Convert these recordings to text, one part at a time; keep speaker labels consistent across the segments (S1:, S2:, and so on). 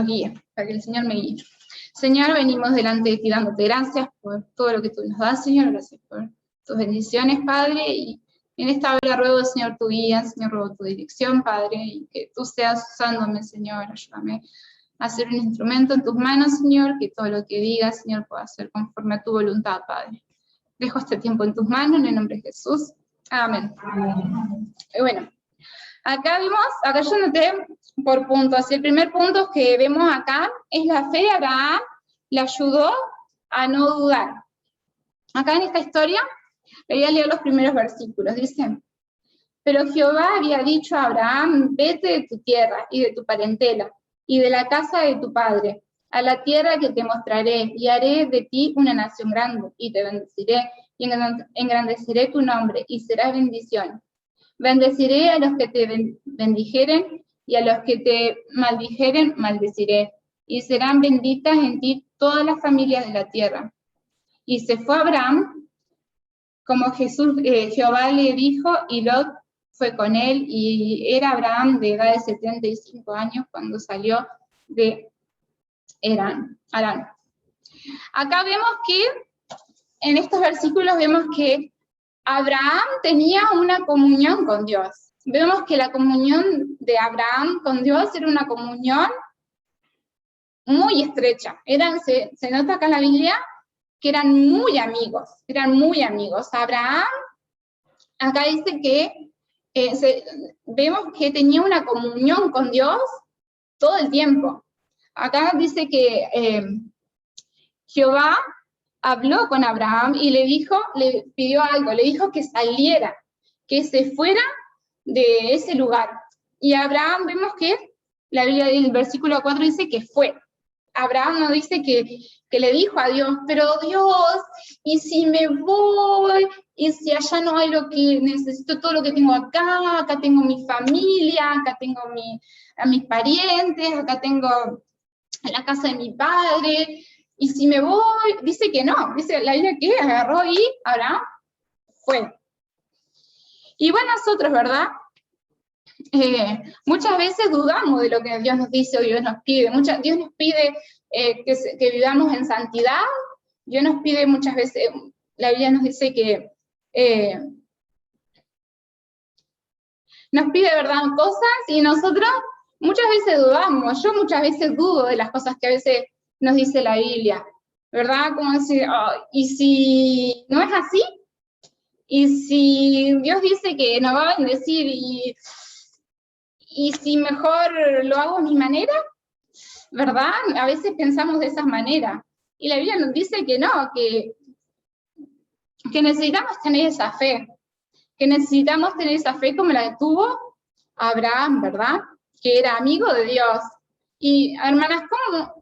S1: guíe, para que el Señor me guíe. Señor, venimos delante de ti dándote gracias por todo lo que tú nos das, Señor, gracias por tus bendiciones, Padre, y en esta hora ruego, Señor, tu guía, Señor, ruego tu dirección, Padre, y que tú seas usándome, Señor, ayúdame a ser un instrumento en tus manos, Señor, que todo lo que digas, Señor, pueda ser conforme a tu voluntad, Padre. Dejo este tiempo en tus manos, en el nombre de Jesús. Amén. Y bueno, acá yo noté por puntos. El primer punto que vemos acá es la fe de Abraham le ayudó a no dudar. Acá en esta historia, le voy a leer los primeros versículos. Dice, pero Jehová había dicho a Abraham, vete de tu tierra y de tu parentela y de la casa de tu padre, a la tierra que te mostraré, y haré de ti una nación grande, y te bendeciré, y engrandeceré tu nombre, y serás bendición. Bendeciré a los que te bendijeren, y a los que te maldijeren, maldeciré, y serán benditas en ti todas las familias de la tierra. Y se fue Abraham, como Jehová le dijo, y Lot fue con él, y era Abraham de edad de 75 años cuando salió de Harán. Acá vemos que, en estos versículos vemos que Abraham tenía una comunión con Dios. Vemos que la comunión de Abraham con Dios era una comunión muy estrecha. Se nota acá en la Biblia que eran muy amigos. Abraham, acá dice que vemos que tenía una comunión con Dios todo el tiempo. Acá dice que Jehová habló con Abraham y le pidió algo, le dijo que saliera, que se fuera de ese lugar. Y Abraham, vemos que la Biblia del versículo 4 dice que fue. Abraham no dice que le dijo a Dios, pero Dios, ¿y si me voy? ¿Y si allá no hay lo que necesito, todo lo que tengo acá? Acá tengo mi familia, acá tengo a mis parientes, acá tengo la casa de mi padre, y si me voy, dice que no, dice la Biblia que agarró y Abraham fue. Y bueno, nosotros, ¿verdad? Muchas veces dudamos de lo que Dios nos dice o Dios nos pide. Dios nos pide que vivamos en santidad. Dios nos pide muchas veces, la Biblia nos dice que nos pide, ¿verdad?, cosas, y nosotros muchas veces dudamos. Yo muchas veces dudo de las cosas que a veces nos dice la Biblia, ¿verdad? Como decir, oh, ¿y si no es así? ¿Y si Dios dice que nos va a bendecir y si mejor lo hago a mi manera? ¿Verdad? A veces pensamos de esa manera. Y la Biblia nos dice que no, que necesitamos tener esa fe, como la que tuvo Abraham, ¿verdad? Que era amigo de Dios. Y, hermanas,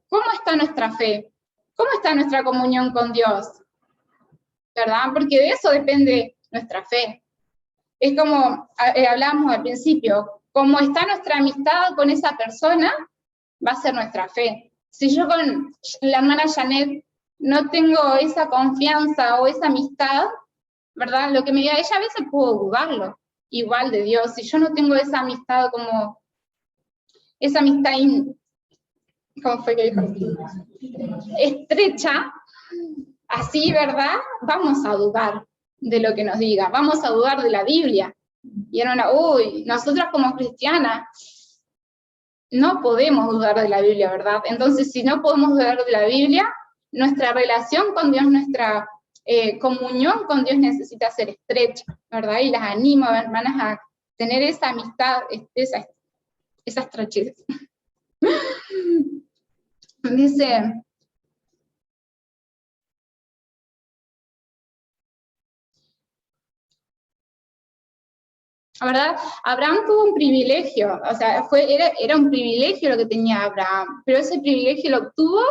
S1: ¿cómo está nuestra fe? ¿Cómo está nuestra comunión con Dios? ¿Verdad? Porque de eso depende nuestra fe. Es como hablamos al principio, como está nuestra amistad con esa persona, va a ser nuestra fe. Si yo con la hermana Janet no tengo esa confianza o esa amistad, ¿verdad? Lo que me diga ella, a veces puedo dudarlo, igual de Dios. Si yo no tengo esa amistad como, esa amistad, ¿cómo fue que dijo? Estrecha, así, ¿verdad? Vamos a dudar de lo que nos diga, vamos a dudar de la Biblia. Y era nosotros como cristianas no podemos dudar de la Biblia, ¿verdad? Entonces, si no podemos dudar de la Biblia, nuestra relación con Dios, nuestra comunión con Dios necesita ser estrecha, ¿verdad? Y las animo, hermanas, a tener esa amistad, esa estrechez. Dice, ¿verdad? Abraham tuvo un privilegio, o sea, era un privilegio lo que tenía Abraham, pero ese privilegio lo obtuvo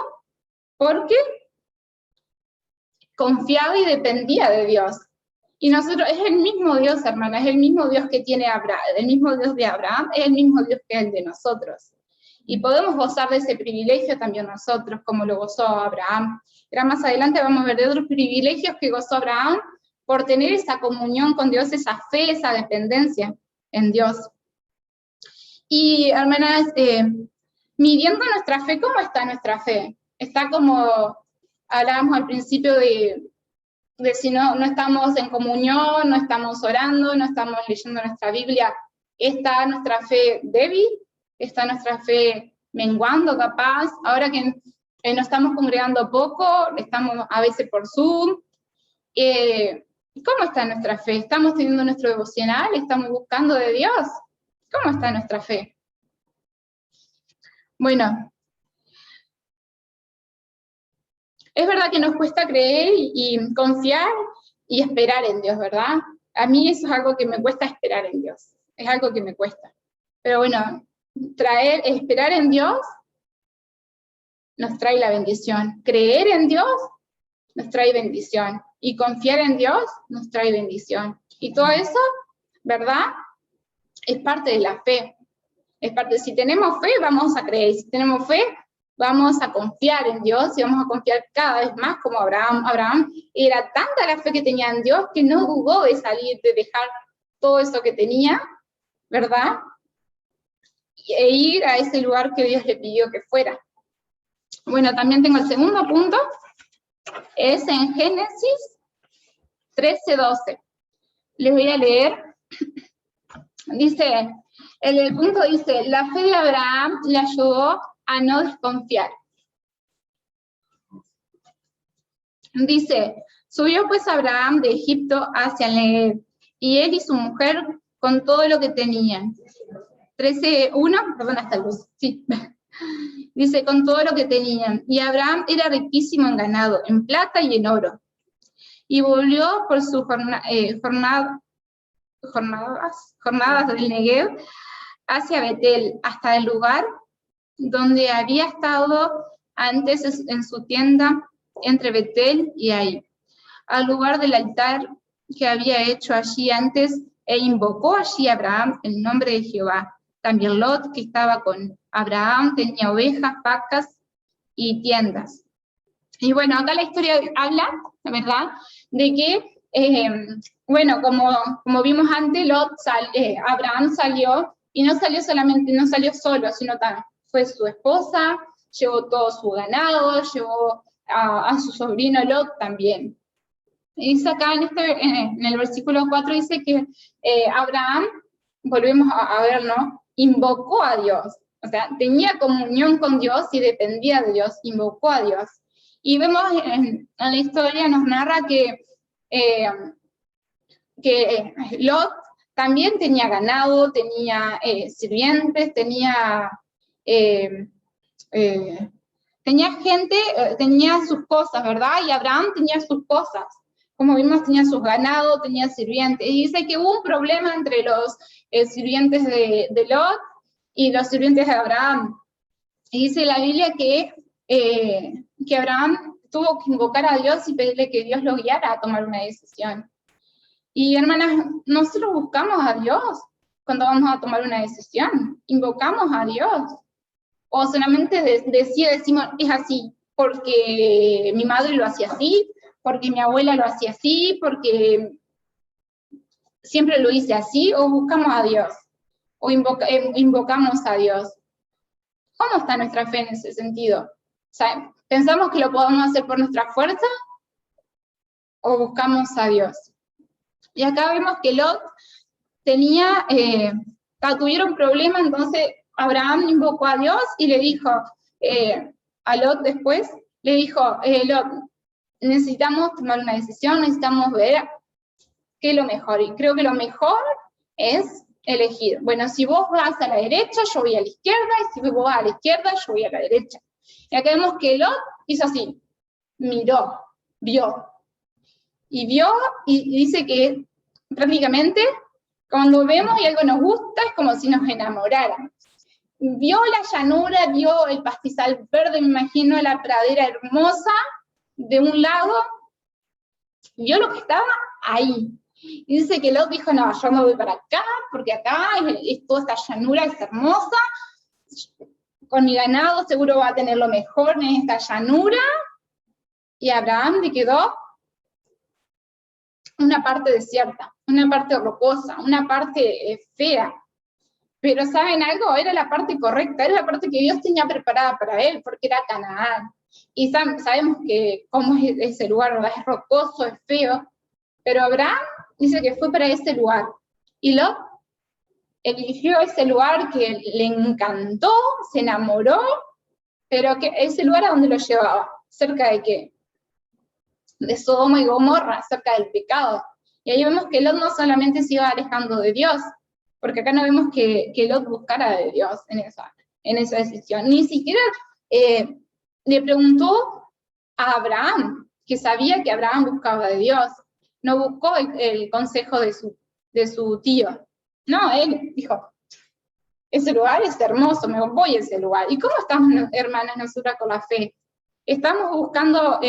S1: porque confiaba y dependía de Dios. Y nosotros, es el mismo Dios, hermana, es el mismo Dios que tiene Abraham, el mismo Dios de Abraham, es el mismo Dios que es el de nosotros. Y podemos gozar de ese privilegio también nosotros, como lo gozó Abraham. Pero más adelante vamos a ver de otros privilegios que gozó Abraham por tener esa comunión con Dios, esa fe, esa dependencia en Dios. Y, hermanas, midiendo nuestra fe, ¿cómo está nuestra fe? Está como hablábamos al principio de si no estamos en comunión, no estamos orando, no estamos leyendo nuestra Biblia, ¿está nuestra fe débil? ¿Está nuestra fe menguando capaz? Ahora que nos estamos congregando poco, estamos a veces por Zoom, ¿cómo está nuestra fe? ¿Estamos teniendo nuestro devocional? ¿Estamos buscando de Dios? ¿Cómo está nuestra fe? Bueno, es verdad que nos cuesta creer y confiar y esperar en Dios, ¿verdad? A mí eso es algo que me cuesta esperar en Dios, es algo que me cuesta. Pero bueno, esperar en Dios nos trae la bendición. Creer en Dios nos trae bendición. Y confiar en Dios nos trae bendición. Y todo eso, ¿verdad? Es parte de la fe. Es parte, si tenemos fe, vamos a creer. Si tenemos fe, vamos a confiar en Dios y vamos a confiar cada vez más como Abraham. Abraham era tanta la fe que tenía en Dios que no dudó de salir, de dejar todo eso que tenía, ¿verdad? E ir a ese lugar que Dios le pidió que fuera. Bueno, también tengo el segundo punto, es en Génesis 13:12. Les voy a leer. Dice, el punto dice, la fe de Abraham le ayudó a no desconfiar. Dice, subió pues Abraham de Egipto hacia el Negev, y él y su mujer con todo lo que tenían. 13:1, perdón, hasta el 2, sí. Dice, con todo lo que tenían. Y Abraham era riquísimo en ganado, en plata y en oro. Y volvió por sus jornadas del Negev hacia Betel, hasta el lugar donde había estado antes en su tienda entre Betel y Ai, al lugar del altar que había hecho allí antes, e invocó allí a Abraham el nombre de Jehová. También Lot, que estaba con Abraham, tenía ovejas, vacas y tiendas. Y bueno, acá la historia habla, la verdad, de que, bueno, como vimos antes, Abraham salió, y no salió solo, sino también fue su esposa, llevó todo su ganado, llevó a su sobrino Lot también. Y dice acá en el versículo 4, dice que Abraham, volvemos a ver, ¿no? Invocó a Dios, o sea, tenía comunión con Dios y dependía de Dios, invocó a Dios. Y vemos en la historia, nos narra que Lot también tenía ganado, tenía sirvientes, tenía gente, tenía sus cosas, ¿verdad? Y Abraham tenía sus cosas. Como vimos, tenía sus ganados, tenía sirvientes. Y dice que hubo un problema entre los sirvientes de Lot y los sirvientes de Abraham. Y dice la Biblia que Abraham tuvo que invocar a Dios y pedirle que Dios lo guiara a tomar una decisión. Y hermanas, nosotros buscamos a Dios cuando vamos a tomar una decisión. Invocamos a Dios. O solamente decimos, es así, porque mi madre lo hacía así, porque mi abuela lo hacía así, porque siempre lo hice así, o buscamos a Dios, o invocamos a Dios. ¿Cómo está nuestra fe en ese sentido? O sea, ¿pensamos que lo podemos hacer por nuestra fuerza? ¿O buscamos a Dios? Y acá vemos que Lot tuvieron problema, entonces Abraham invocó a Dios y le dijo a Lot después, le dijo, Lot, necesitamos tomar una decisión, necesitamos ver qué es lo mejor. Y creo que lo mejor es elegir. Bueno, si vos vas a la derecha, yo voy a la izquierda, y si vos vas a la izquierda, yo voy a la derecha. Y acá vemos que Lot hizo así, miró, vio. Y vio, y dice que prácticamente cuando vemos y algo nos gusta, es como si nos enamoráramos. Vio la llanura, vio el pastizal verde, me imagino la pradera hermosa de un lago, vio lo que estaba ahí. Y dice que Lot dijo, no, yo me voy para acá, porque acá es toda esta llanura, es hermosa, con mi ganado seguro va a tener lo mejor en esta llanura, y Abraham le quedó una parte desierta, una parte rocosa, una parte fea. Pero ¿saben algo? Era la parte correcta, era la parte que Dios tenía preparada para él, porque era Canaán. Y sabemos que cómo es ese lugar, ¿verdad? Es rocoso, es feo. Pero Abraham dice que fue para ese lugar. Y Lot eligió ese lugar que le encantó, se enamoró, pero que ese lugar a donde lo llevaba, ¿cerca de qué? De Sodoma y Gomorra, cerca del pecado. Y ahí vemos que Lot no solamente se iba alejando de Dios, porque acá no vemos que Lot buscara de Dios en esa decisión. Ni siquiera le preguntó a Abraham, que sabía que Abraham buscaba de Dios. No buscó el consejo de su tío. No, él dijo, ese lugar es hermoso, me voy a ese lugar. ¿Y cómo estamos, hermanas, nosotras con la fe? ¿Estamos buscando,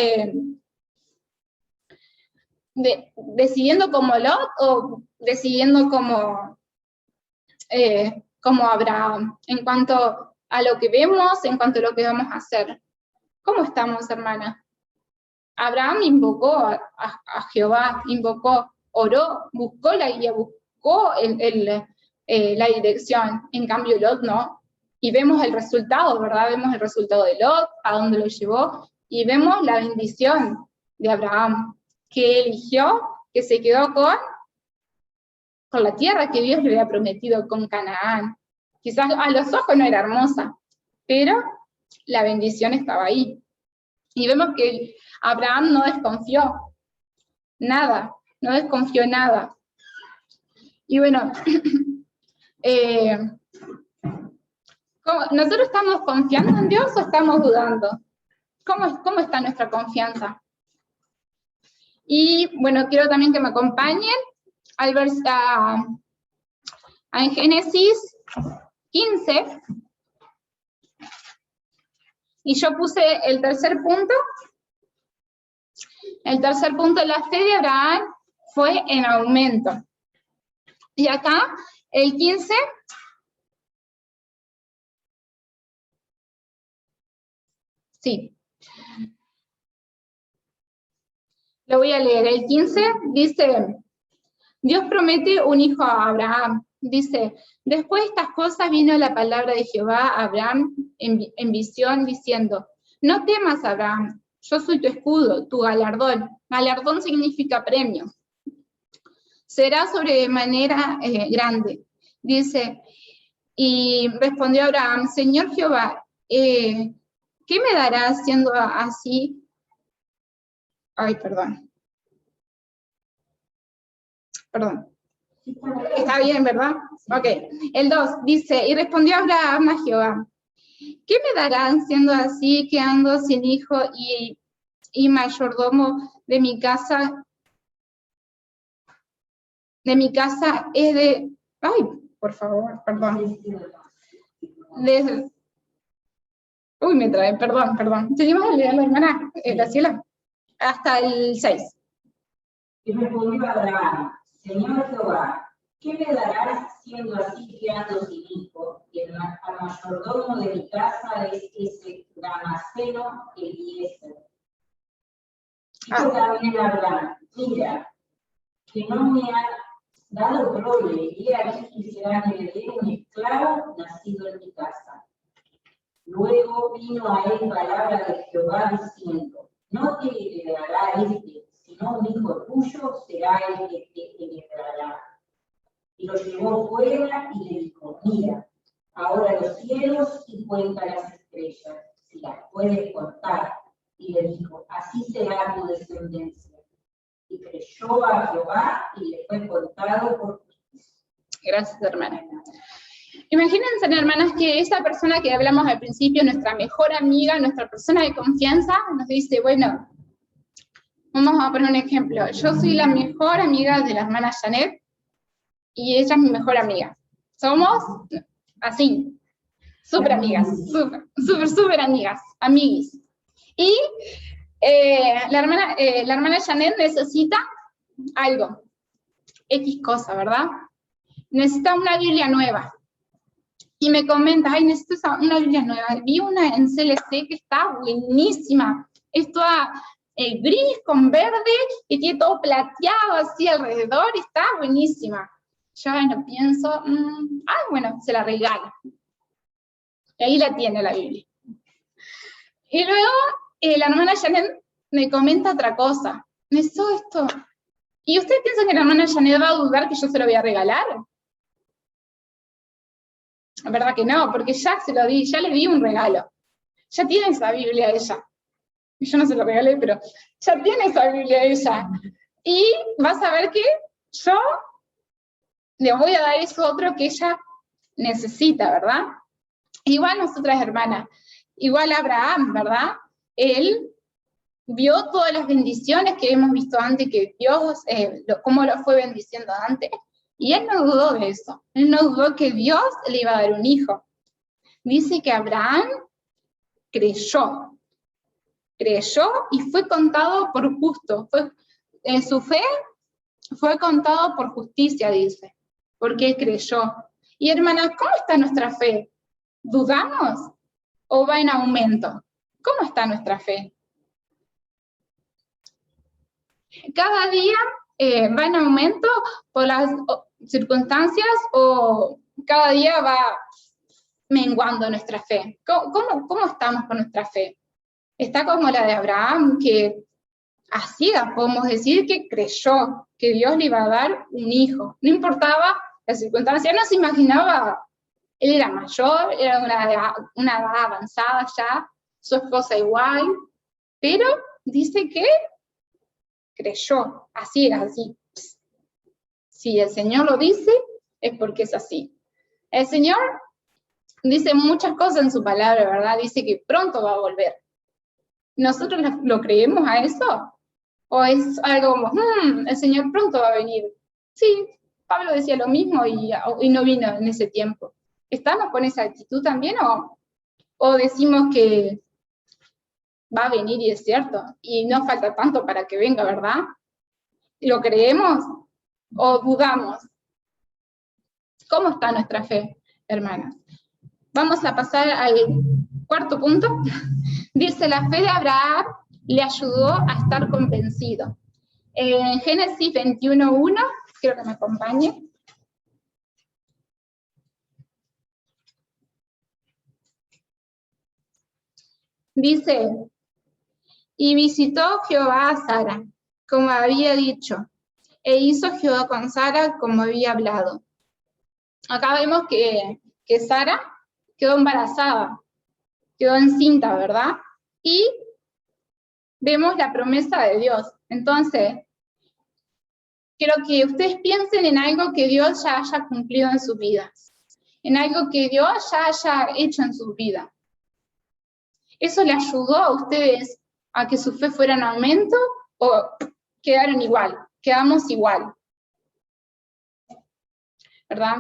S1: decidiendo como Lot o decidiendo como Abraham, en cuanto a lo que vemos, en cuanto a lo que vamos a hacer? ¿Cómo estamos, hermana? Abraham invocó a Jehová, oró, buscó la guía, buscó la dirección. En cambio, Lot no. Y vemos el resultado, ¿verdad? Vemos el resultado de Lot, a dónde lo llevó, y vemos la bendición de Abraham, que eligió, que se quedó con la tierra que Dios le había prometido, con Canaán. Quizás a los ojos no era hermosa, pero la bendición estaba ahí. Y vemos que Abraham no desconfió nada. Y bueno, ¿nosotros estamos confiando en Dios o estamos dudando? ¿Cómo está nuestra confianza? Y bueno, quiero también que me acompañen al en Génesis 15, y yo puse el tercer punto. El tercer punto, la fe de Abraham fue en aumento. Y acá, el 15, sí, lo voy a leer. El 15 dice, Dios promete un hijo a Abraham. Dice, después de estas cosas vino la palabra de Jehová a Abraham en visión, diciendo, no temas, Abraham, yo soy tu escudo, tu galardón. Galardón significa premio. Será sobremanera grande. Dice, y respondió Abraham, Señor Jehová, ¿qué me darás siendo así? Ay, perdón. Está bien, ¿verdad? Ok. El 2 dice, y respondió Abraham a Jehová, ¿qué me darán siendo así, que ando sin hijo y mayordomo de mi casa? De mi casa es de... Ay, por favor, perdón. Uy, me trae, perdón. Seguimos a leer la hermana Graciela. Hasta el 6.
S2: Y respondió Abraham, Señor Jehová, ¿qué me darás siendo así que ando sin hijo? Y el mayordomo de mi casa es ese Damaseno Eliezer. Dijo también Abraham, mira, que no me ha dado prole, y aquí que será heredero un esclavo nacido en mi casa. Luego vino a él palabra de Jehová diciendo, no te heredará sino un hijo tuyo será el que te heredará. Y lo llevó fuera y le dijo, mira, ahora los cielos y cuenta las estrellas, si las puedes contar. Y le dijo, así será tu descendencia. Y creyó a Jehová y le fue contado por justicia.
S1: Gracias, hermana. Imagínense, hermanas, que esa persona que hablamos al principio, nuestra mejor amiga, nuestra persona de confianza, nos dice, bueno, vamos a poner un ejemplo. Yo soy la mejor amiga de la hermana Janet y ella es mi mejor amiga. Somos así, súper amigas, súper amigas, amiguis. Y la hermana Janet necesita algo, X cosa, ¿verdad? Necesita una Biblia nueva. Y me comenta, ay, necesito una Biblia nueva. Vi una en CLC que está buenísima. Es toda gris con verde y tiene todo plateado así alrededor, y está buenísima. Ya no pienso, bueno, se la regalo. Y ahí la tiene la Biblia. Y luego la hermana Janet me comenta otra cosa. Me hizo esto. ¿Y usted piensa que la hermana Janet va a dudar que yo se lo voy a regalar? La verdad que no, porque ya se lo di, ya le di un regalo. Ya tiene esa Biblia ella. Yo no se lo regalé, pero ya tiene esa Biblia ella. Y vas a ver que yo le voy a dar eso otro que ella necesita, ¿verdad? Igual nosotras hermanas, igual Abraham, ¿verdad? Él vio todas las bendiciones que hemos visto antes, que Dios, cómo lo fue bendiciendo antes, y él no dudó de eso. Él no dudó que Dios le iba a dar un hijo. Dice que Abraham creyó y fue contado por justo. En su fe fue contado por justicia, dice, porque él creyó. Y hermanas, ¿cómo está nuestra fe? ¿Dudamos o va en aumento? ¿Cómo está nuestra fe? Cada día va en aumento por las circunstancias o cada día va menguando nuestra fe. ¿Cómo estamos con nuestra fe? Está como la de Abraham, que a ciegas podemos decir que creyó que Dios le iba a dar un hijo. No importaba la circunstancia, no se imaginaba, él era mayor, era una edad avanzada ya, su esposa igual, pero dice que creyó, así es así. Si el Señor lo dice, es porque es así. El Señor dice muchas cosas en su palabra, ¿verdad? Dice que pronto va a volver. ¿Nosotros lo creemos a eso? ¿O es algo como, el Señor pronto va a venir? Sí, Pablo decía lo mismo y no vino en ese tiempo. ¿Estamos con esa actitud también o decimos que va a venir y es cierto, y no falta tanto para que venga, ¿verdad? ¿Lo creemos o dudamos? ¿Cómo está nuestra fe, hermanas? Vamos a pasar al cuarto punto. Dice, la fe de Abraham le ayudó a estar convencido. En Génesis 21:1, quiero que me acompañe. Dice, y visitó Jehová a Sara, como había dicho, e hizo Jehová con Sara como había hablado. Acá vemos que Sara quedó embarazada, quedó encinta, ¿verdad? Y vemos la promesa de Dios. Entonces, quiero que ustedes piensen en algo que Dios ya haya cumplido en sus vidas, en algo que Dios ya haya hecho en sus vidas. ¿Eso le ayudó a ustedes a que su fe fuera en aumento o quedaron igual? Quedamos igual, ¿verdad?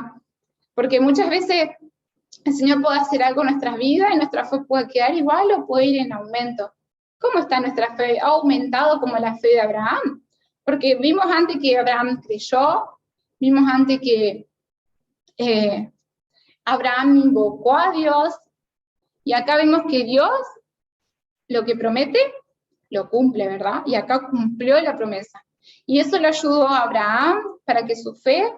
S1: Porque muchas veces el Señor puede hacer algo en nuestras vidas y nuestra fe puede quedar igual o puede ir en aumento. ¿Cómo está nuestra fe? ¿Ha aumentado como la fe de Abraham? Porque vimos antes que Abraham creyó, vimos antes que Abraham invocó a Dios, y acá vemos que Dios lo que promete, lo cumple, ¿verdad? Y acá cumplió la promesa. Y eso le ayudó a Abraham para que su fe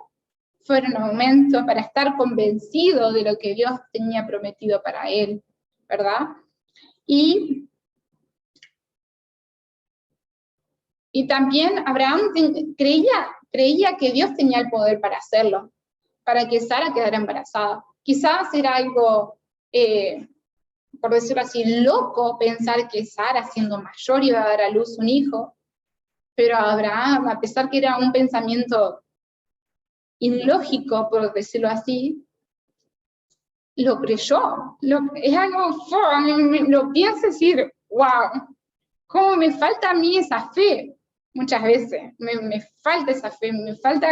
S1: fuera en aumento, para estar convencido de lo que Dios tenía prometido para él, ¿verdad? Y también Abraham creía que Dios tenía el poder para hacerlo, para que Sara quedara embarazada. Quizás era algo, por decirlo así, loco pensar que Sara, siendo mayor, iba a dar a luz un hijo, pero Abraham, a pesar que era un pensamiento ilógico, por decirlo así, lo creyó. Es algo, lo pienso decir, wow, ¿cómo me falta a mí esa fe? Muchas veces, me falta esa fe, me falta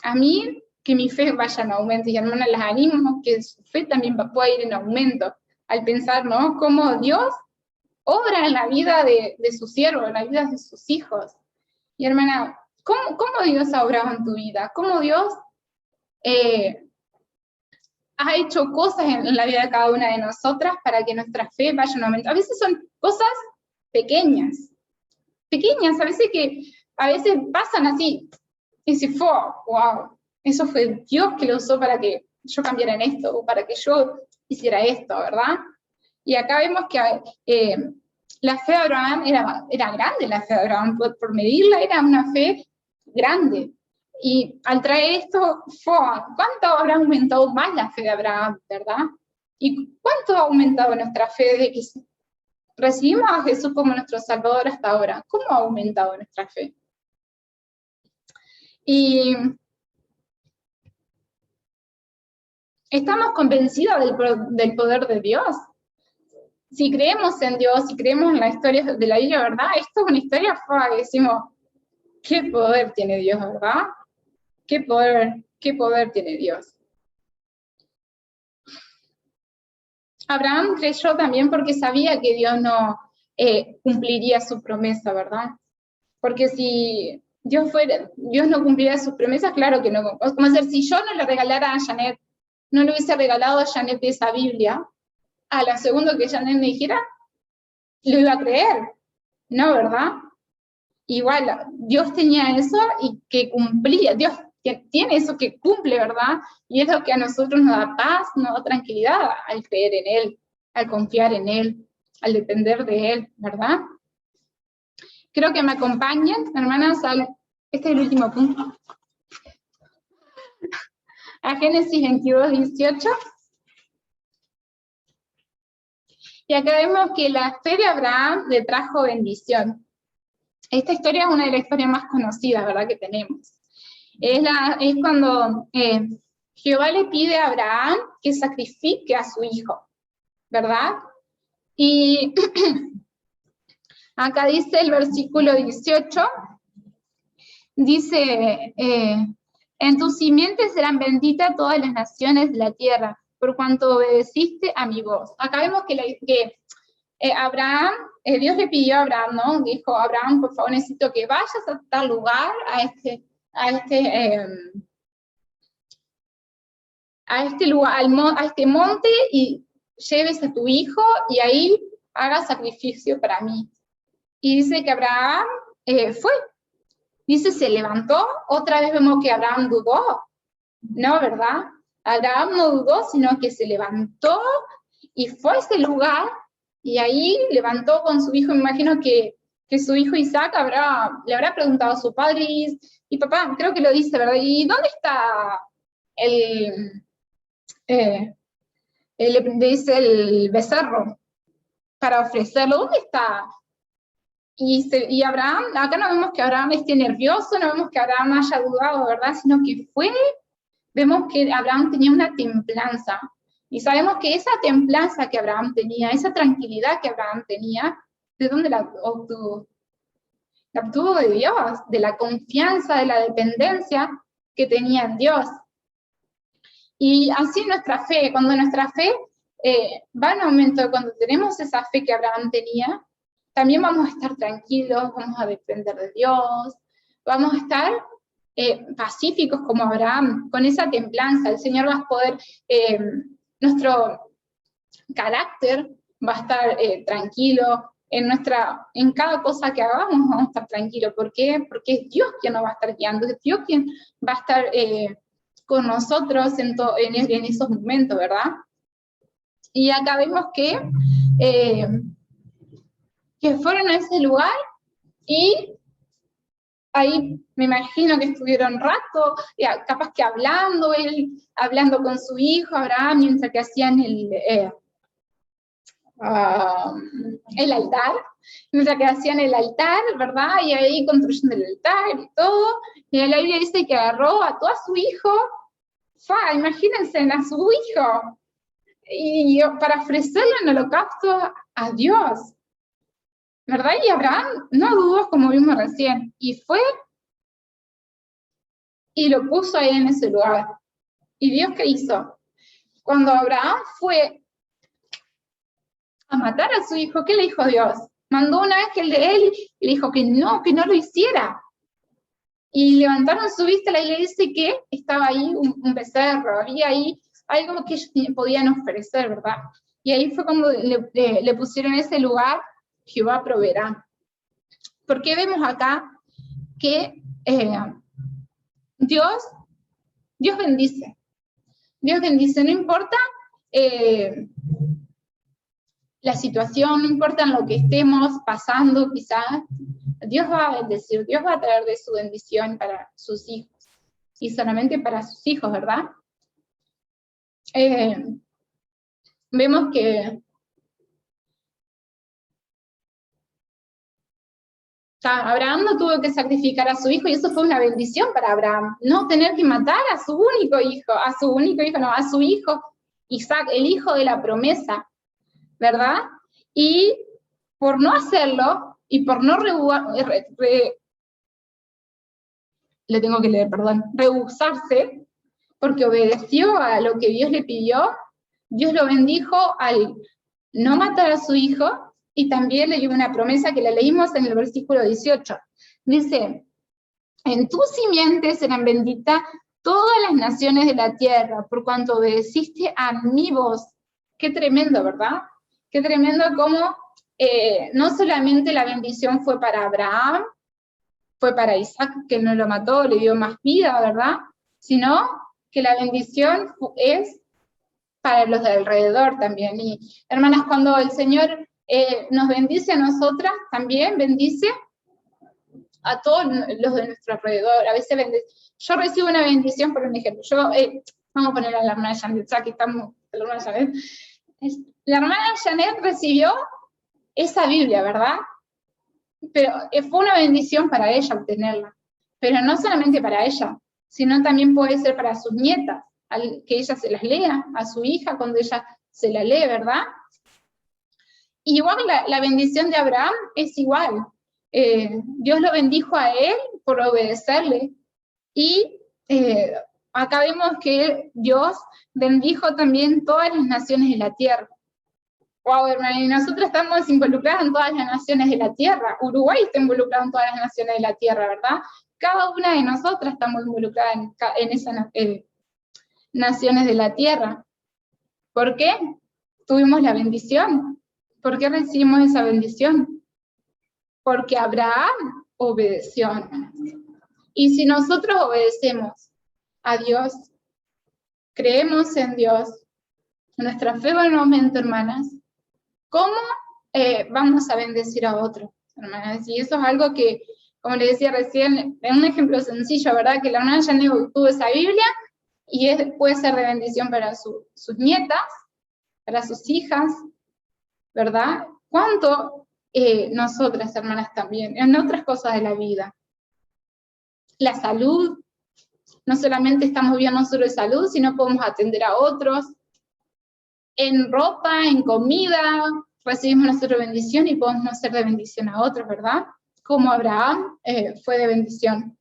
S1: a mí que mi fe vaya en aumento, y hermanas, las animo que su fe también pueda ir en aumento, al pensar, ¿no?, cómo Dios obra en la vida de sus siervos, en la vida de sus hijos. Y hermana, ¿cómo Dios ha obrado en tu vida? ¿Cómo Dios ha hecho cosas en la vida de cada una de nosotras para que nuestra fe vaya en aumento? A veces son cosas pequeñas, a veces pasan así, y si fue, wow, Eso fue Dios que lo usó para que yo cambiara en esto, o para que yo hiciera esto, ¿verdad? Y acá vemos que la fe de Abraham era grande, la fe de Abraham, por medirla era una fe grande. Y al traer esto, ¿cuánto habrá aumentado más la fe de Abraham, verdad? ¿Y cuánto ha aumentado nuestra fe de que recibimos a Jesús como nuestro Salvador hasta ahora? ¿Cómo ha aumentado nuestra fe? Y estamos convencidos del poder de Dios. Si creemos en Dios, si creemos en la historia de la Biblia, ¿verdad? Esto es una historia que decimos, ¿qué poder tiene Dios, verdad? ¿Qué poder tiene Dios? Abraham creyó también porque sabía que Dios no cumpliría su promesa, ¿verdad? Porque si Dios no cumpliría sus promesas, claro que no. Como decir, si yo no le regalara a Janet, no le hubiese regalado a Janet esa Biblia, a la segunda que Janet me dijera, lo iba a creer, ¿no, verdad? Igual, Dios tenía eso y que cumplía, Dios tiene eso que cumple, ¿verdad? Y es lo que a nosotros nos da paz, nos da tranquilidad al creer en Él, al confiar en Él, al depender de Él, ¿verdad? Creo que me acompañen, hermanas, este es el último punto. A Génesis 22, 18. Y acá vemos que la fe de Abraham le trajo bendición. Esta historia es una de las historias más conocidas, ¿verdad?, que tenemos. Es cuando Jehová le pide a Abraham que sacrifique a su hijo, ¿verdad? Y acá dice el versículo 18, dice, en tus simientes serán benditas todas las naciones de la tierra, por cuanto obedeciste a mi voz. Acá vemos que Abraham, Dios le pidió a Abraham, ¿no? Dijo, Abraham, por favor, necesito que vayas a tal lugar, a este lugar, a este monte, y lleves a tu hijo, y ahí hagas sacrificio para mí. Y dice que Abraham fue. Dice, se levantó, otra vez vemos que Abraham dudó, ¿no, verdad? Abraham no dudó, sino que se levantó y fue a ese lugar, y ahí levantó con su hijo. Me imagino que su hijo Isaac le habrá preguntado a su padre, y papá, creo que lo dice, ¿verdad? ¿Y dónde está dice el becerro para ofrecerlo? ¿Dónde está? Y Abraham, acá no vemos que Abraham esté nervioso, no vemos que Abraham haya dudado, ¿verdad? Sino que vemos que Abraham tenía una templanza. Y sabemos que esa templanza que Abraham tenía, esa tranquilidad que Abraham tenía, ¿de dónde la obtuvo? La obtuvo de Dios, de la confianza, de la dependencia que tenía en Dios. Y así nuestra fe, cuando nuestra fe va en aumento, cuando tenemos esa fe que Abraham tenía, también vamos a estar tranquilos, vamos a depender de Dios, vamos a estar pacíficos como Abraham, con esa templanza. El Señor va a poder, nuestro carácter va a estar tranquilo, en cada cosa que hagamos vamos a estar tranquilos. ¿Por qué? Porque es Dios quien nos va a estar guiando, es Dios quien va a estar con nosotros en esos momentos, ¿verdad? Y acá vemos que fueron a ese lugar, y ahí me imagino que estuvieron rato, capaz que hablando con su hijo, Abraham, mientras que hacían el altar, ¿verdad? Y ahí construyendo el altar y todo, y la Biblia dice que agarró a todo su hijo, imagínense, a su hijo, y para ofrecerle en holocausto a Dios, ¿verdad? Y Abraham no dudó, como vimos recién, y fue y lo puso ahí en ese lugar. ¿Y Dios qué hizo? Cuando Abraham fue a matar a su hijo, ¿qué le dijo Dios? Mandó un ángel de él y le dijo que no lo hiciera. Y levantaron su vista, la iglesia dice que estaba ahí un becerro, había ahí algo que ellos podían ofrecer, ¿verdad? Y ahí fue cuando le pusieron ese lugar, Jehová proveerá. Porque vemos acá que Dios Dios bendice. Dios bendice, no importa la situación, no importa lo que estemos pasando quizás, Dios va a bendecir, Dios va a traer de su bendición para sus hijos, y solamente para sus hijos, ¿verdad? Vemos que Abraham no tuvo que sacrificar a su hijo, y eso fue una bendición para Abraham, no tener que matar a su único hijo, a su hijo, Isaac, el hijo de la promesa, ¿verdad? Y por no hacerlo, y por no rehusarse, porque obedeció a lo que Dios le pidió, Dios lo bendijo al no matar a su hijo, y también le dio una promesa que la leímos en el versículo 18. Dice, en tu simiente serán benditas todas las naciones de la tierra, por cuanto obedeciste a mi voz. Qué tremendo, ¿verdad? Qué tremendo como no solamente la bendición fue para Abraham, fue para Isaac, que no lo mató, le dio más vida, ¿verdad? Sino que la bendición es para los de alrededor también. Y hermanas, cuando el Señor nos bendice a nosotras, también bendice a todos los de nuestro alrededor. A veces yo recibo una bendición, por un ejemplo, vamos a poner a la hermana Janet, aquí estamos, la hermana Janet. La hermana Janet recibió esa Biblia, ¿verdad? Pero fue una bendición para ella obtenerla. Pero no solamente para ella, sino también puede ser para sus nietas, que ella se las lea, a su hija cuando ella se la lee, ¿verdad? Y igual la bendición de Abraham es igual. Dios lo bendijo a él por obedecerle. Y acá vemos que Dios bendijo también todas las naciones de la tierra. Wow, hermano, y nosotros estamos involucrados en todas las naciones de la tierra. Uruguay está involucrado en todas las naciones de la tierra, ¿verdad? Cada una de nosotras estamos involucradas en esas naciones de la tierra. ¿Por qué? Tuvimos la bendición. ¿Por qué recibimos esa bendición? Porque Abraham obedeció. Y si nosotros obedecemos a Dios, creemos en Dios, nuestra fe va en aumento, hermanas, ¿cómo vamos a bendecir a otros, hermanas? Y eso es algo que, como les decía recién, es un ejemplo sencillo, ¿verdad? Que la hermana Janet tuvo esa Biblia, y puede ser de bendición para sus nietas, para sus hijas, ¿verdad? ¿Cuánto nosotras, hermanas, también, en otras cosas de la vida? La salud, no solamente estamos bien nosotros de salud, sino podemos atender a otros. En ropa, en comida, recibimos nosotros bendición y podemos ser de bendición a otros, ¿verdad? Como Abraham fue de bendición.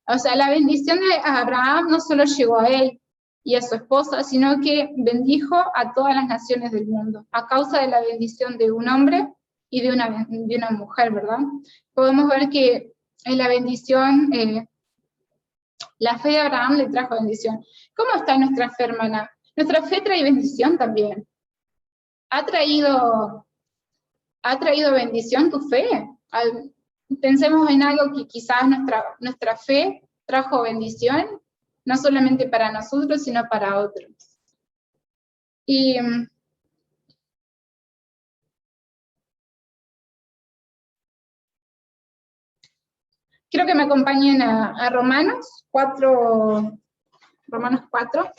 S1: O sea, la bendición de Abraham no solo llegó a él y a su esposa, sino que bendijo a todas las naciones del mundo, a causa de la bendición de un hombre y de una mujer, ¿verdad? Podemos ver que en la bendición, la fe de Abraham le trajo bendición. ¿Cómo está nuestra fe, hermana? Nuestra fe trae bendición también. ¿Ha traído bendición tu fe? Pensemos en algo que quizás nuestra fe trajo bendición, no solamente para nosotros, sino para otros. Y quiero que me acompañen a Romanos 4. Romanos 4.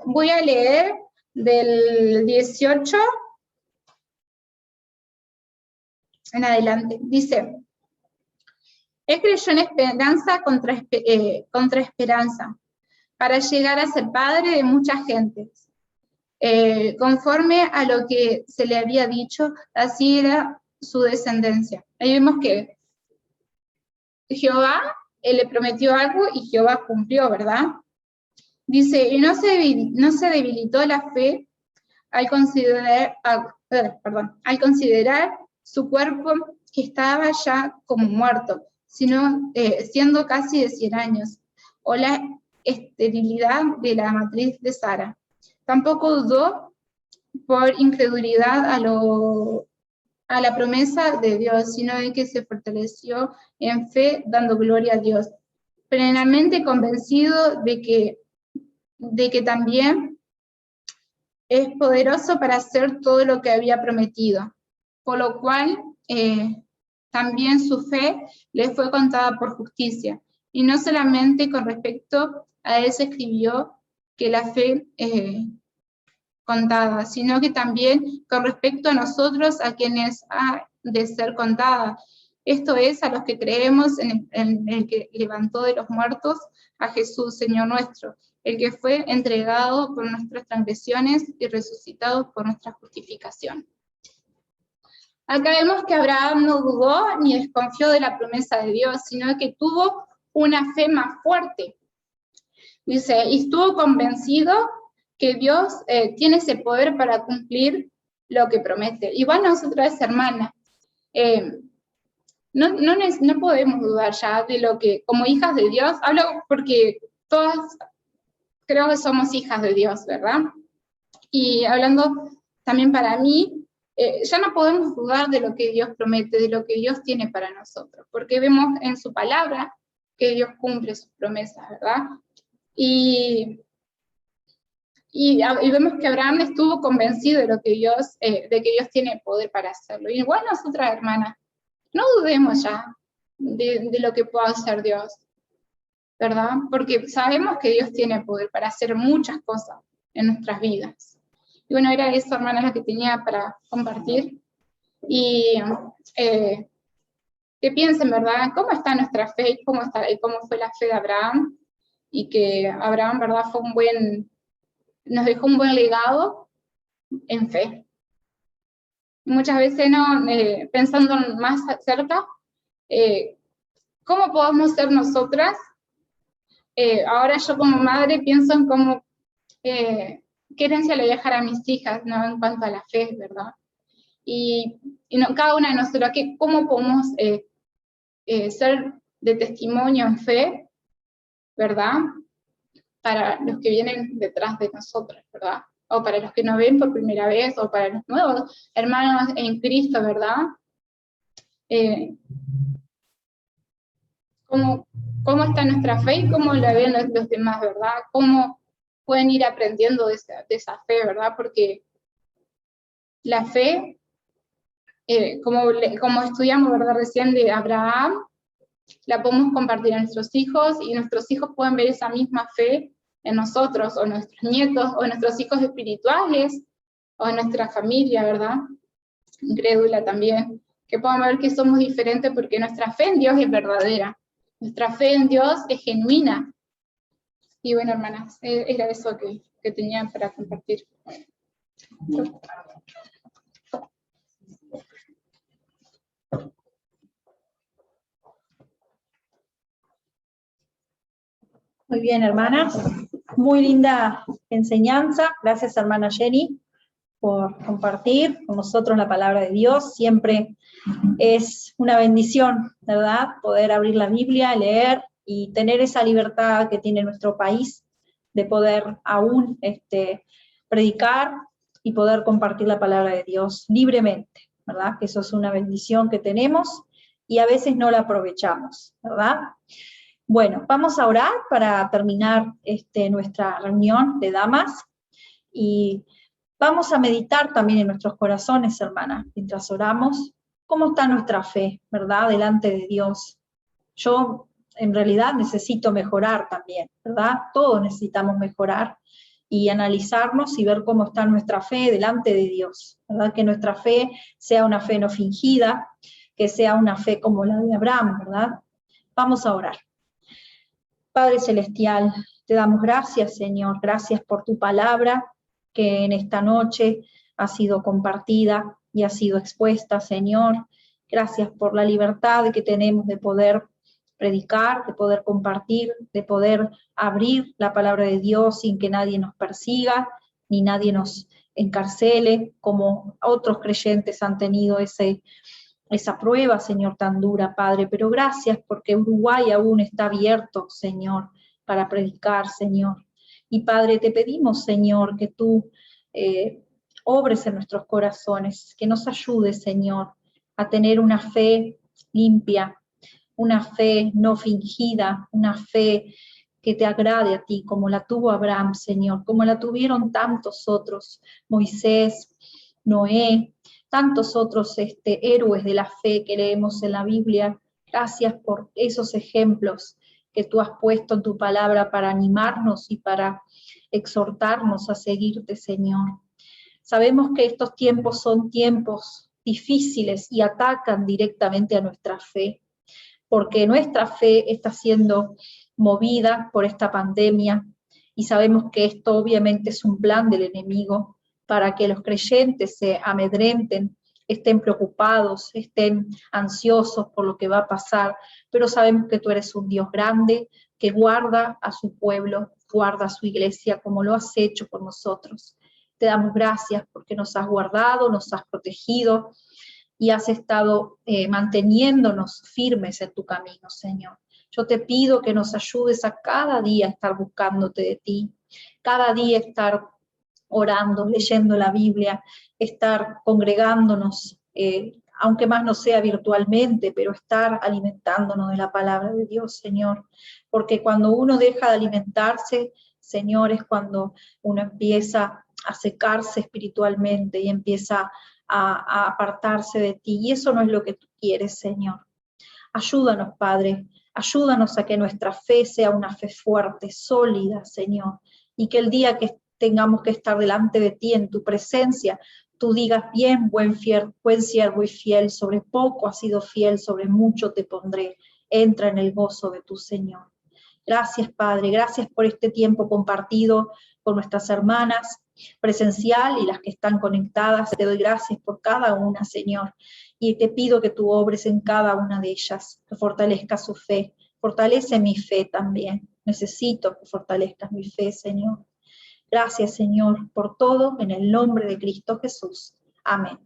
S1: Voy a leer del 18 en adelante. Dice, él creyó en esperanza contra esperanza, para llegar a ser padre de muchas gentes. Conforme a lo que se le había dicho, así era su descendencia. Ahí vemos que Jehová le prometió algo y Jehová cumplió, ¿verdad? Dice, y no se debilitó la fe al considerar su cuerpo que estaba ya como muerto, sino siendo casi de 100 años, o la esterilidad de la matriz de Sara. Tampoco dudó por incredulidad a la promesa de Dios, sino de que se fortaleció en fe, dando gloria a Dios, plenamente convencido de que también es poderoso para hacer todo lo que había prometido, por lo cual también su fe le fue contada por justicia. Y no solamente con respecto a él se escribió que la fe contada, sino que también con respecto a nosotros, a quienes ha de ser contada. Esto es, a los que creemos en el que levantó de los muertos a Jesús, Señor nuestro, el que fue entregado por nuestras transgresiones y resucitado por nuestra justificación. Acá vemos que Abraham no dudó ni desconfió de la promesa de Dios, sino que tuvo una fe más fuerte. Dice, y estuvo convencido que Dios tiene ese poder para cumplir lo que promete. Igual nosotras, hermanas, no podemos dudar ya de lo que, como hijas de Dios, hablo porque todas creo que somos hijas de Dios, ¿verdad? Y hablando también para mí, ya no podemos dudar de lo que Dios promete, de lo que Dios tiene para nosotros, porque vemos en su palabra que Dios cumple sus promesas, ¿verdad? Y vemos que Abraham estuvo convencido de que Dios tiene poder para hacerlo. Y igual nosotras, hermanas, no dudemos ya de lo que pueda hacer Dios, ¿verdad? Porque sabemos que Dios tiene poder para hacer muchas cosas en nuestras vidas. Y bueno, era eso, hermanas, lo que tenía para compartir. Y que piensen, ¿verdad? ¿Cómo está nuestra fe? ¿Cómo fue la fe de Abraham? Y que Abraham, ¿verdad? Nos dejó un buen legado en fe. Muchas veces, pensando más cerca, ¿cómo podemos ser nosotras? Ahora yo como madre pienso en cómo, qué herencia le voy a dejar a mis hijas, ¿no? En cuanto a la fe, ¿verdad? Y cada una de nosotros, ¿cómo podemos ser de testimonio en fe, ¿verdad? Para los que vienen detrás de nosotros, ¿verdad? O para los que nos ven por primera vez, o para los nuevos hermanos en Cristo, ¿verdad? ¿Cómo está nuestra fe y cómo la ven los demás, ¿verdad? ¿Cómo pueden ir aprendiendo de esa fe, ¿verdad? Porque la fe, como estudiamos, ¿verdad? Recién de Abraham, la podemos compartir a nuestros hijos, y nuestros hijos pueden ver esa misma fe en nosotros, o nuestros nietos, o nuestros hijos espirituales, o en nuestra familia, ¿verdad? Incrédula también, que puedan ver que somos diferentes porque nuestra fe en Dios es verdadera, nuestra fe en Dios es genuina. Y bueno, hermanas, era eso que tenía para compartir.
S3: Muy bien, hermanas. Muy linda enseñanza. Gracias, hermana Jenny, por compartir con nosotros la palabra de Dios. Siempre es una bendición, ¿verdad? Poder abrir la Biblia, leer y tener esa libertad que tiene nuestro país de poder aún predicar y poder compartir la palabra de Dios libremente, ¿verdad? Que eso es una bendición que tenemos y a veces no la aprovechamos, ¿verdad? Bueno, vamos a orar para terminar nuestra reunión de damas, y vamos a meditar también en nuestros corazones, hermanas, mientras oramos, cómo está nuestra fe, ¿verdad?, delante de Dios. Yo, en realidad, necesito mejorar también, ¿verdad? Todos necesitamos mejorar y analizarnos y ver cómo está nuestra fe delante de Dios, ¿verdad? Que nuestra fe sea una fe no fingida, que sea una fe como la de Abraham, ¿verdad? Vamos a orar. Padre Celestial, te damos gracias, Señor, gracias por tu palabra que en esta noche ha sido compartida y ha sido expuesta, Señor. Gracias por la libertad que tenemos de poder predicar, de poder compartir, de poder abrir la palabra de Dios sin que nadie nos persiga, ni nadie nos encarcele, como otros creyentes han tenido ese esa prueba, Señor, tan dura, Padre, pero gracias porque Uruguay aún está abierto, Señor, para predicar, Señor. Y Padre, te pedimos, Señor, que tú obres en nuestros corazones, que nos ayudes, Señor, a tener una fe limpia, una fe no fingida, una fe que te agrade a ti, como la tuvo Abraham, Señor, como la tuvieron tantos otros, Moisés, Noé, tantos otros héroes de la fe que leemos en la Biblia. Gracias por esos ejemplos que tú has puesto en tu palabra para animarnos y para exhortarnos a seguirte, Señor. Sabemos que estos tiempos son tiempos difíciles y atacan directamente a nuestra fe, porque nuestra fe está siendo movida por esta pandemia y sabemos que esto obviamente es un plan del enemigo para que los creyentes se amedrenten, estén preocupados, estén ansiosos por lo que va a pasar, pero sabemos que tú eres un Dios grande que guarda a su pueblo, guarda a su iglesia como lo has hecho por nosotros. Te damos gracias porque nos has guardado, nos has protegido y has estado manteniéndonos firmes en tu camino, Señor. Yo te pido que nos ayudes a cada día estar buscándote de ti, cada día estar orando, leyendo la Biblia, estar congregándonos, aunque más no sea virtualmente, pero estar alimentándonos de la palabra de Dios, Señor. Porque cuando uno deja de alimentarse, Señor, es cuando uno empieza a secarse espiritualmente y empieza a apartarse de ti, y eso no es lo que tú quieres, Señor. Ayúdanos, Padre, ayúdanos a que nuestra fe sea una fe fuerte, sólida, Señor, y que el día que tengamos que estar delante de ti, en tu presencia, tú digas, bien, buen siervo y fiel, sobre poco has sido fiel, sobre mucho te pondré, entra en el gozo de tu Señor. Gracias, Padre, gracias por este tiempo compartido con nuestras hermanas presencial y las que están conectadas. Te doy gracias por cada una, Señor, y te pido que tú obres en cada una de ellas, que fortalezca su fe. Fortalece mi fe también. Necesito que fortalezcas mi fe, Señor. Gracias, Señor, por todo, en el nombre de Cristo Jesús. Amén.